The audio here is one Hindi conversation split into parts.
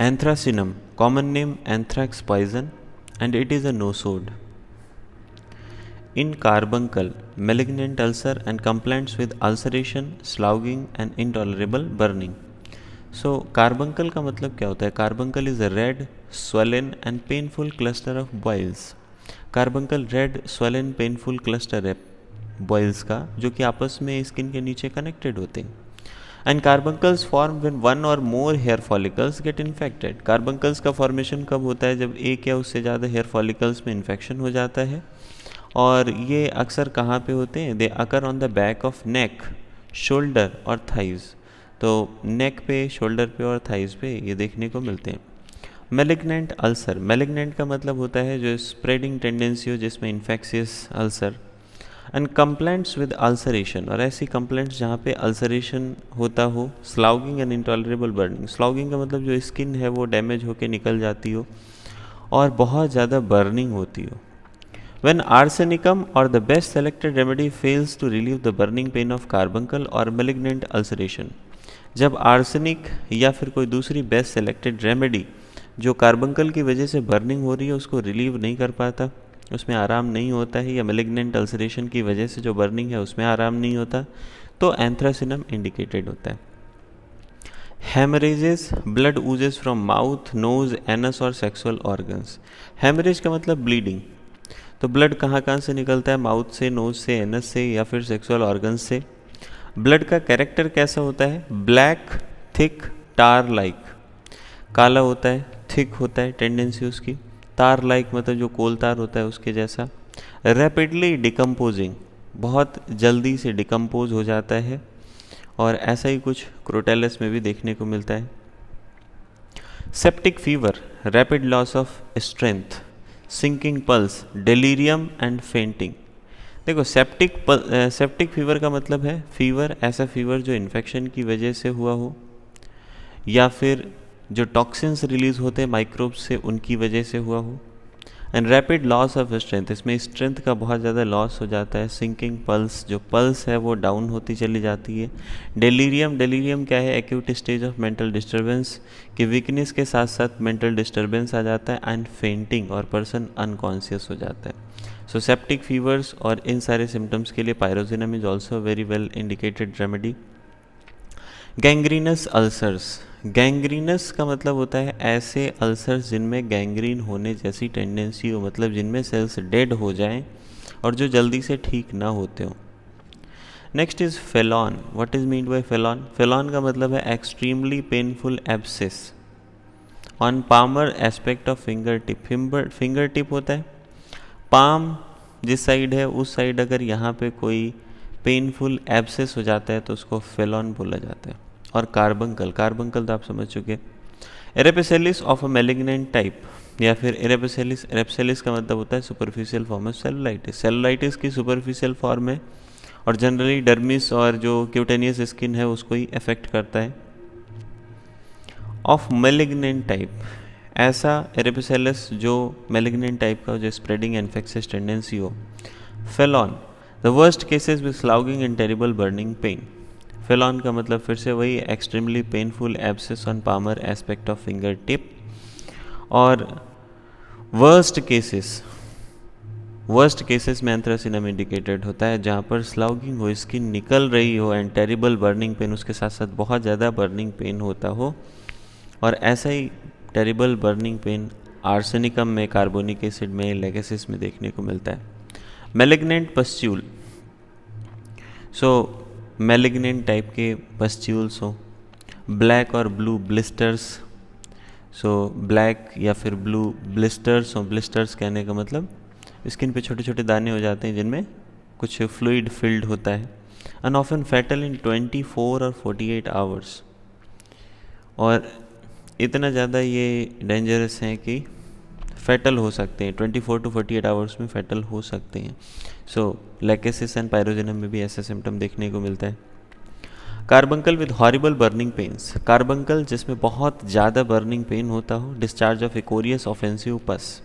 Anthracinum, common name anthrax poison, and it is a nosode. In carbuncle, malignant ulcer and complaints with ulceration, sloughing and intolerable burning. So carbuncle का मतलब क्या होता है? Carbuncle is a red, swollen and painful cluster of boils. Carbuncle red, swollen, painful cluster है boils का, जो कि आपस में स्किन के नीचे कनेक्टेड होते हैं. And carbuncles form when one or more hair follicles get infected. Carbuncles का फॉर्मेशन कब होता है? जब एक या उससे ज़्यादा हेयर फॉलिकल्स में इन्फेक्शन हो जाता है. और ये अक्सर कहाँ पे होते हैं? They occur on the back of neck, shoulder और थाइज. तो नेक पे, शोल्डर पे और थाइज पे ये देखने को मिलते हैं. मेलिग्नेंट अल्सर, मेलिग्नेंट का मतलब होता है जो स्प्रेडिंग टेंडेंसी हो, जिसमें infectious ulcer. And complaints with ulceration, और ऐसी कंप्लेंट्स जहाँ पे अल्सरेशन होता हो. स्लाउगिंग एंड इंटॉलरेबल बर्निंग, स्लाउगिंग का मतलब जो स्किन है वो डैमेज होकर निकल जाती हो और बहुत ज़्यादा बर्निंग होती हो. When arsenicum or the best selected remedy fails to relieve the burning pain of carbuncle or malignant ulceration, जब आर्सेनिक या फिर कोई दूसरी बेस्ट सेलेक्टेड रेमेडी जो कार्बंकल की वजह से बर्निंग हो रही है उसको रिलीव नहीं कर पाता, उसमें आराम नहीं होता है, या मेलिग्नेंट अल्सरेशन की वजह से जो बर्निंग है उसमें आराम नहीं होता, तो एंथ्रासिनम इंडिकेटेड होता है. Haemorrhages, blood oozes from mouth, nose, anus और सेक्सुअल ऑर्गन्स. हेमरेज का मतलब ब्लीडिंग. तो ब्लड कहाँ कहाँ से निकलता है? माउथ से, नोज से, एनस से या फिर सेक्सुअल ऑर्गन्स से. ब्लड का कैरेक्टर कैसा होता है? ब्लैक, थिक, टार लाइक. काला होता है, थिक होता है टेंडेंसी उसकी, तार लाइक मतलब जो कोल तार होता है उसके जैसा. रैपिडली डिकम्पोजिंग, बहुत जल्दी से डिकम्पोज हो जाता है, और ऐसा ही कुछ क्रोटेलस में भी देखने को मिलता है. Septic fever, rapid loss of strength, sinking pulse, delirium and fainting. देखो सेप्टिक फीवर का मतलब है फीवर, ऐसा फीवर जो इन्फेक्शन की वजह से हुआ हो, या फिर जो टॉक्सिन्स रिलीज होते हैं माइक्रोब्स से उनकी वजह से हुआ हो. And rapid loss of strength, इसमें स्ट्रेंथ का बहुत ज़्यादा लॉस हो जाता है. सिंकिंग पल्स, जो पल्स है वो डाउन होती चली जाती है. डेलीरियम, डेलीरियम क्या है? Acute stage of mental disturbance, कि वीकनेस के साथ साथ मेंटल डिस्टर्बेंस आ जाता है. एंड फेंटिंग, और पर्सन अनकॉन्शियस हो जाता है. सो सेप्टिक फीवर्स और इन सारे सिम्टम्स के लिए pyrogenium is also very well indicated remedy. Gangrenous ulcers, gangrenous का मतलब होता है ऐसे अल्सर्स जिनमें गैंग्रीन होने जैसी टेंडेंसी हो, मतलब जिनमें सेल्स डेड हो जाएं और जो जल्दी से ठीक ना होते हो. Next is felon. What is mean by felon? Felon का मतलब है extremely painful abscess on palmar aspect of finger tip. Finger tip होता है, पाम जिस साइड है उस साइड अगर यहाँ पे कोई पेनफुल एब्सेस हो जाता है तो उसको फेलॉन बोला जाता है. और कार्बंकल, कार्बंकल तो आप समझ चुके. एरेपेसेलिस ऑफ अ मेलिग्नेंट टाइप, या फिर एरेपेसेलिस, एरेपेसेलिस का मतलब होता है superficial form of cellulitis. Cellulitis की सुपरफिशियल फॉर्म है और जनरली डर्मिस और जो क्यूटेनियस स्किन है उसको ही अफेक्ट करता है. ऑफ मेलिग्नेंट टाइप, ऐसा एरेपेसेलिस जो मेलिग्नेंट टाइप का, जो स्प्रेडिंग इन्फेक्शियस टेंडेंसी हो. Felon, the worst cases with sloughing and terrible burning pain. Felon का मतलब फिर से वही, extremely painful abscess on palmar aspect of finger tip. और वर्स्ट केसेस में एंथ्रासिनम इंडिकेटेड होता है, जहाँ पर स्लाउगिंग हो, स्किन निकल रही हो, एंड टेरिबल बर्निंग पेन, उसके साथ साथ बहुत ज़्यादा बर्निंग पेन होता हो. और ऐसा ही टेरिबल बर्निंग पेन आर्सेनिकम में, कार्बोनिक एसिड में, लेगेसिस में देखने को मिलता है. मेलिग्नेंट पस्ट्यूल, सो मेलिग्नेंट टाइप के पस्ट्यूल्स हो. ब्लैक और ब्लू ब्लिस्टर्स, सो ब्लैक या फिर ब्लू ब्लिस्टर्स हो. ब्लिस्टर्स कहने का मतलब स्किन पे छोटे छोटे दाने हो जाते हैं जिनमें कुछ फ्लूइड फिल्ड होता है. एंड ऑफन फैटल इन 24 और 48 आवर्स. और इतना ज़्यादा ये डेंजरस हैं कि फैटल हो सकते हैं, 24 to 48 आवर्स में फैटल हो सकते हैं. सो लेकेसिस एंड पायरोजिनम में भी ऐसा सिम्टम देखने को मिलता है. Carbuncle with horrible burning pains, carbuncle जिसमें बहुत ज़्यादा बर्निंग पेन होता हो. डिस्चार्ज ऑफ इकोरियस ऑफेंसिव पस,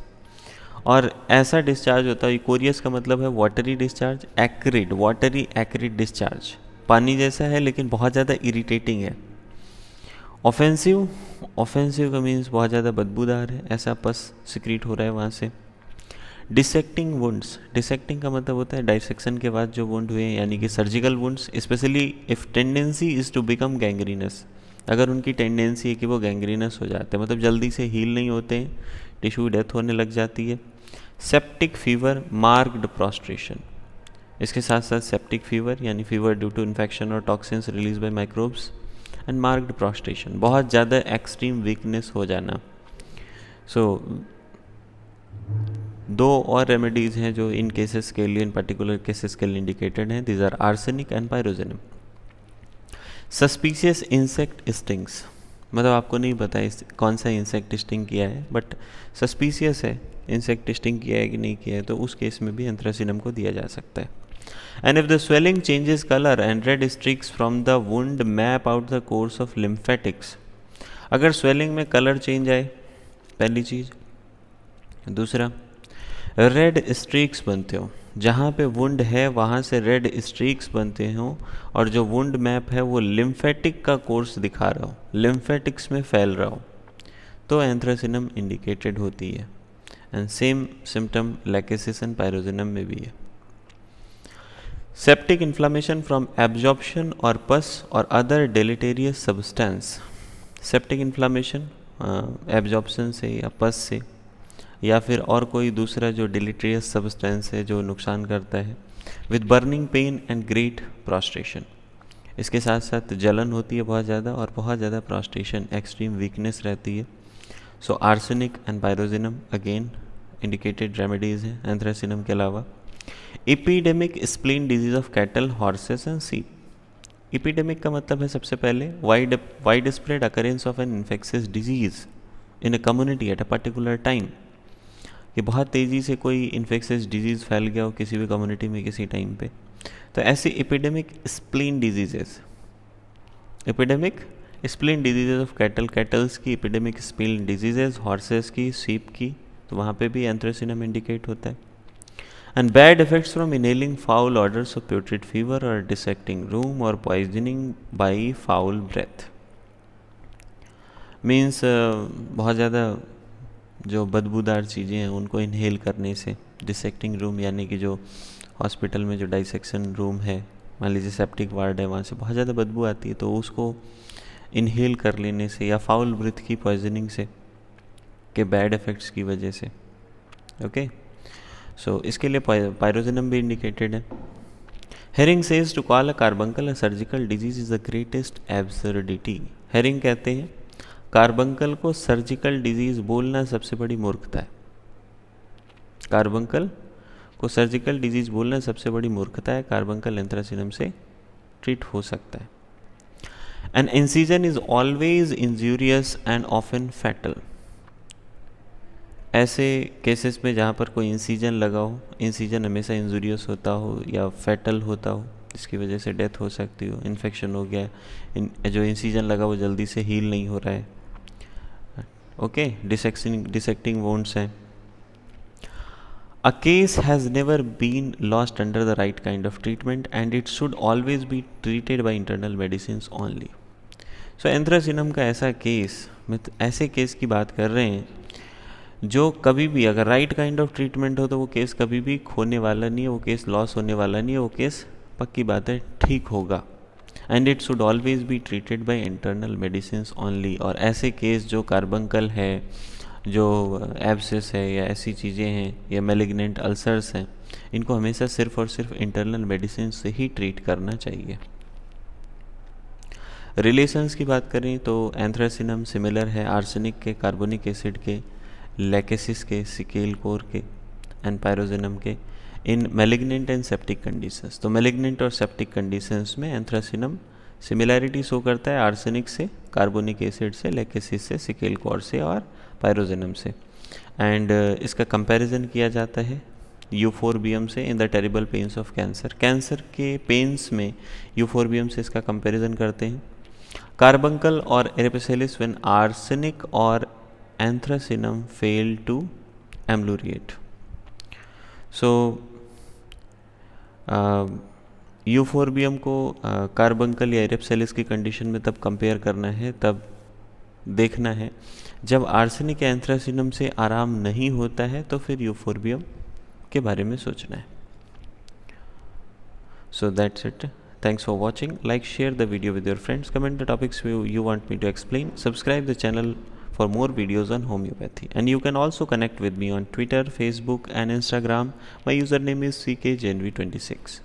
और ऐसा डिस्चार्ज होता है, इकोरियस का मतलब है watery discharge, acrid, watery acrid discharge, पानी जैसा है लेकिन बहुत ज़्यादा इरिटेटिंग है. ऑफेंसिव, ऑफेंसिव का मीन्स बहुत ज़्यादा बदबूदार है, ऐसा पस सिक्रीट हो रहा है वहाँ से। डिसेक्टिंग वुंड्स, डिसेक्टिंग का मतलब होता है डाइसेक्शन के बाद जो वुंड हुए, यानी कि surgical wounds, specially if tendency is to become gangrenous, अगर उनकी टेंडेंसी है कि वो गैंग्रीनस हो जाते हैं, मतलब जल्दी से हील नहीं होते हैं, टिश्यू डेथ होने लग जाती है। सेप्टिक फीवर, मार्क्ड प्रोस्ट्रेशन, इसके साथ साथ सेप्टिक फीवर यानी फीवर ड्यू टू इन्फेक्शन और toxins release by microbes, and marked prostration, बहुत ज़्यादा एक्सट्रीम वीकनेस हो जाना। सो दो और रेमेडीज़ हैं जो इन केसेस के लिए, इन पर्टिकुलर केसेस के लिए इंडिकेटेड हैं। These are arsenic and pyrogenium. Suspicious insect stings, मतलब आपको नहीं पता इस कौन सा इंसेक्ट स्टिंग किया है, बट सस्पिशियस है इंसेक्ट स्टिंग किया है कि नहीं किया है, तो उस केस में भी एंथ्रासिनम को दिया जा सकता है। And if the swelling changes colour and red streaks from the wound map out the course of lymphatics, अगर स्वेलिंग में कलर चेंज आए, पहली चीज़। दूसरा, रेड स्ट्रीक्स बनते हो, जहाँ पे वुंड है वहाँ से रेड स्ट्रीक्स बनते हों, और जो वुंड मैप है वो लिम्फेटिक का कोर्स दिखा रहा हो, लिम्फेटिक्स में फैल रहा हो, तो एंथ्रासिनम इंडिकेटेड होती है। And same symptom lachesis and pyrogenium में भी है। सेप्टिक इन्फ्लामेशन फ्रॉम एब्जॉर्प्शन और पस और other deleterious substance, septic inflammation absorption से या पस से, या फिर और कोई दूसरा जो डिलीटेरियस सब्सटेंस है जो नुकसान करता है, with burning pain and great prostration, इसके साथ साथ जलन होती है बहुत ज़्यादा और बहुत ज़्यादा प्रोस्ट्रेशन, एक्सट्रीम वीकनेस रहती है। So arsenic and pyrogenium again indicated remedies हैं एंथ्रासिनम के अलावा। Epidemic spleen disease of cattle, horses and sheep, epidemic का मतलब है सबसे पहले wide spread occurrence of an infectious disease in a community at a particular time, कि बहुत तेज़ी से कोई इन्फेक्शियस डिजीज़ फैल गया हो किसी भी कम्युनिटी में किसी टाइम पे, तो ऐसी epidemic spleen diseases, epidemic spleen diseases of cattle, kettles की एपिडेमिक स्प्लीन डिजीजेज, हॉर्सेस की, सीप की, तो वहाँ पे भी एंथ्रासिनम इंडिकेट होता है। And bad effects from inhaling foul odours of putrid fever और डिसेक्टिंग रूम और poisoning by foul breath, means बहुत ज़्यादा जो बदबूदार चीज़ें हैं उनको इनहेल करने से, डिसेक्टिंग रूम यानी कि जो हॉस्पिटल में जो डाइसेक्शन रूम है, मान लीजिए सेप्टिक वार्ड है, वहाँ से बहुत ज़्यादा बदबू आती है, तो उसको इनहेल कर लेने से, या फाउल ब्रीथ की पॉइजनिंग से, के बैड इफ़ेक्ट्स की वजह से। ओके, सो इसके लिए पायरोजेनम भी इंडिकेटेड है। Hering says to call a carbuncle a surgical disease is the greatest absurdity, Hering कहते हैं कार्बंकल को सर्जिकल डिजीज़ बोलना सबसे बड़ी मूर्खता है, कार्बंकल को सर्जिकल डिजीज़ बोलना सबसे बड़ी मूर्खता है, कार्बंकल एंथ्रासिनम से ट्रीट हो सकता है। N incision is always injurious and often fatal, ऐसे केसेस में जहाँ पर कोई इंसिजन लगा हो, इंसिजन हमेशा इंजूरियस होता हो या फैटल होता हो, इसकी वजह से डेथ हो सकती हो, इन्फेक्शन हो गया, जो इंसिजन लगा वो जल्दी से हील नहीं हो रहा है। ओके, डिसेक्टिंग वोन्ड्स हैं। A case has never been lost under the right kind of treatment and it should always be treated by internal medicines only. So anthracinum का ऐसा केस, ऐसे केस की बात कर रहे हैं जो कभी भी अगर राइट काइंड ऑफ ट्रीटमेंट हो तो वो केस कभी भी खोने वाला नहीं है, वो केस लॉस होने वाला नहीं है, वो केस पक्की बात है ठीक होगा। And it should always be treated by internal medicines only, और ऐसे केस जो कार्बंकल है, जो एब्सेस है या ऐसी चीज़ें हैं या मेलिग्नेंट अल्सर्स हैं, इनको हमेशा सिर्फ और सिर्फ इंटरनल मेडिसिन से ही ट्रीट करना चाहिए। रिलेशंस की बात करें तो एंथ्रासिनम सिमिलर है आर्सेनिक के, कार्बोनिक एसिड के, लैकेसिस के, सिकेल कोर के एंड पायरोजेनम के इन मेलिग्नेंट एंड सेप्टिक कंडीशंस। तो मेलिग्नेंट और सेप्टिक कंडीशंस में एंथ्रासिनम सिमिलैरिटी शो करता है आर्सेनिक से, कार्बोनिक एसिड से, लैकेसिस से, सिकेल कोर से और पायरोजेनम से। एंड इसका कंपैरिजन किया जाता है यूफोरबियम से in the terrible pains of cancer, cancer के पेन्स में यूफोरबियम से इसका कंपैरिजन करते हैं। कार्बंकल और एरिपेसिलिस व्हेन आर्सेनिक और एंथ्रासिनम फेल टू एम्लूरिएट। सो यूफोरबियम को कार्बंकल या एरिपेसिलिस की कंडीशन में तब कंपेयर करना है तब देखना है। जब आर्सेनिक या एंथ्रासिनम से आराम नहीं होता है तो फिर यूफोर्बियम के बारे में सोचना है। So that's it. Thanks for watching. Like, share the video with your friends. Comment the topics you want me to explain. Subscribe the channel for more videos on homeopathy. And you can also connect with me on Twitter, Facebook and Instagram. My username is CKJNV26.